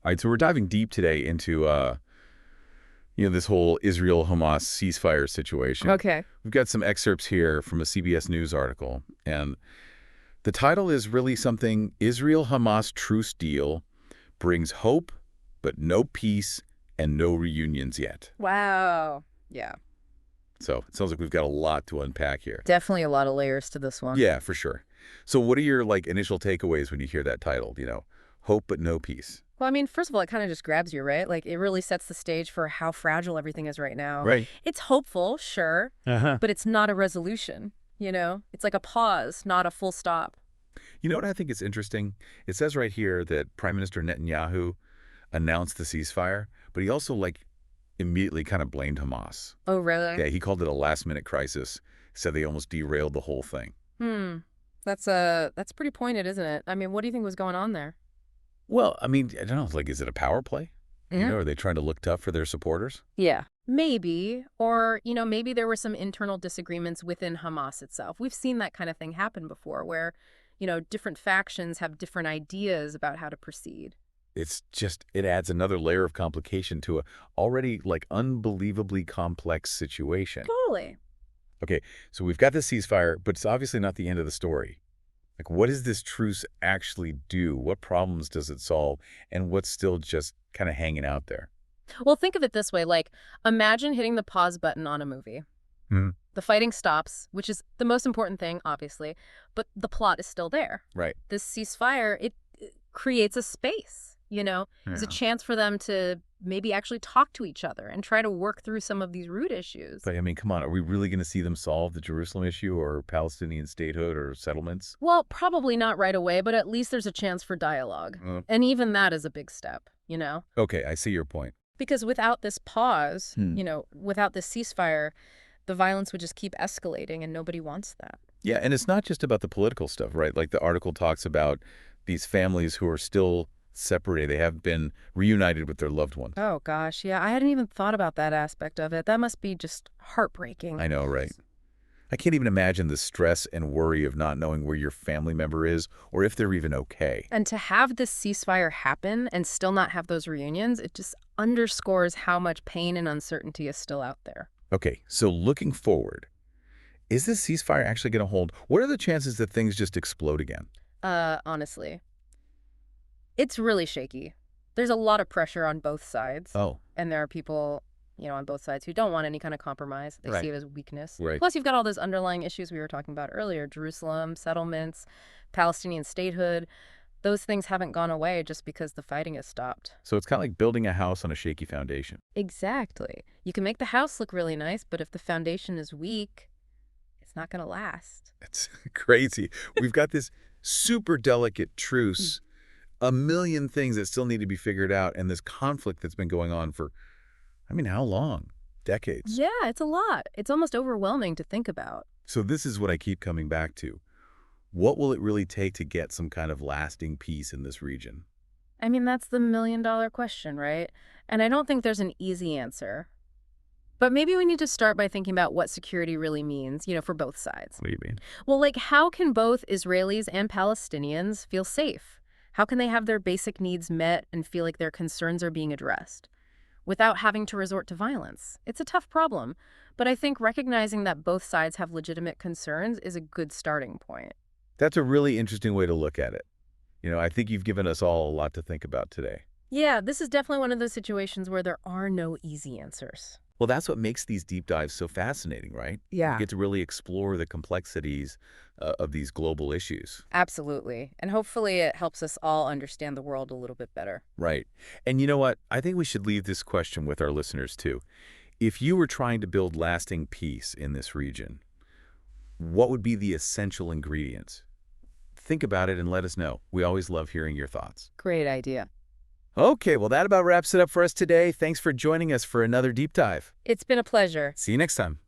All right, so we're diving deep today into this whole Israel-Hamas ceasefire situation. Okay. We've got some excerpts here from a CBS News article, and the title is really something, Israel-Hamas truce deal brings hope, but no peace and no reunions yet. Wow. Yeah. So it sounds like we've got a lot to unpack here. Definitely a lot of layers to this one. Yeah, for sure. So what are your initial takeaways when you hear that title, hope but no peace? Well, I mean, first of all, it kind of just grabs you, right? Like, it really sets the stage for how fragile everything is right now. Right. It's hopeful, sure, but it's not a resolution, It's like a pause, not a full stop. You know what I think is interesting? It says right here that Prime Minister Netanyahu announced the ceasefire, but he also immediately kind of blamed Hamas. Oh, really? Yeah, he called it a last-minute crisis, said they almost derailed the whole thing. That's pretty pointed, isn't it? I mean, what do you think was going on there? Well, I mean, I don't know, is it a power play? Yeah. Are they trying to look tough for their supporters? Yeah, maybe. Or, maybe there were some internal disagreements within Hamas itself. We've seen that kind of thing happen before where, different factions have different ideas about how to proceed. It adds another layer of complication to a already unbelievably complex situation. Totally. Okay, so we've got the ceasefire, but it's obviously not the end of the story. What does this truce actually do? What problems does it solve? And what's still just kind of hanging out there? Well, think of it this way. Imagine hitting the pause button on a movie. The fighting stops, which is the most important thing, obviously, but the plot is still there. Right. This ceasefire, it creates a space, It's a chance for them to maybe actually talk to each other and try to work through some of these root issues. But, I mean, come on. Are we really going to see them solve the Jerusalem issue or Palestinian statehood or settlements? Well, probably not right away, but at least there's a chance for dialogue. And even that is a big step, Okay, I see your point. Because without this pause, without this ceasefire, the violence would just keep escalating, and nobody wants that. Yeah, and it's not just about the political stuff, right? Like the article talks about these families who are still separated. They have been reunited with their loved ones. Oh, gosh, yeah. I hadn't even thought about that aspect of it. That must be just heartbreaking. I know, right? I can't even imagine the stress and worry of not knowing where your family member is or if they're even okay. And to have this ceasefire happen and still not have those reunions, it just underscores how much pain and uncertainty is still out there. Okay, so looking forward, is this ceasefire actually going to hold? What are the chances that things just explode again? Honestly, it's really shaky. There's a lot of pressure on both sides. Oh. And there are people, on both sides who don't want any kind of compromise. They Right. see it as weakness. Right. Plus, you've got all those underlying issues we were talking about earlier, Jerusalem, settlements, Palestinian statehood. Those things haven't gone away just because the fighting has stopped. So it's kind of like building a house on a shaky foundation. Exactly. You can make the house look really nice, but if the foundation is weak, it's not going to last. It's crazy. We've got this super delicate truce, a million things that still need to be figured out, and this conflict that's been going on for, how long? Decades. Yeah, it's a lot. It's almost overwhelming to think about. So this is what I keep coming back to. What will it really take to get some kind of lasting peace in this region? That's the million-dollar question, right? And I don't think there's an easy answer. But maybe we need to start by thinking about what security really means, for both sides. What do you mean? Well, how can both Israelis and Palestinians feel safe? How can they have their basic needs met and feel like their concerns are being addressed without having to resort to violence? It's a tough problem, but I think recognizing that both sides have legitimate concerns is a good starting point. That's a really interesting way to look at it. I think you've given us all a lot to think about today. Yeah, this is definitely one of those situations where there are no easy answers. Well, that's what makes these deep dives so fascinating, right? Yeah. You get to really explore the complexities of these global issues. Absolutely. And hopefully it helps us all understand the world a little bit better. Right. And you know what? I think we should leave this question with our listeners, too. If you were trying to build lasting peace in this region, what would be the essential ingredients? Think about it and let us know. We always love hearing your thoughts. Great idea. Okay, well, that about wraps it up for us today. Thanks for joining us for another deep dive. It's been a pleasure. See you next time.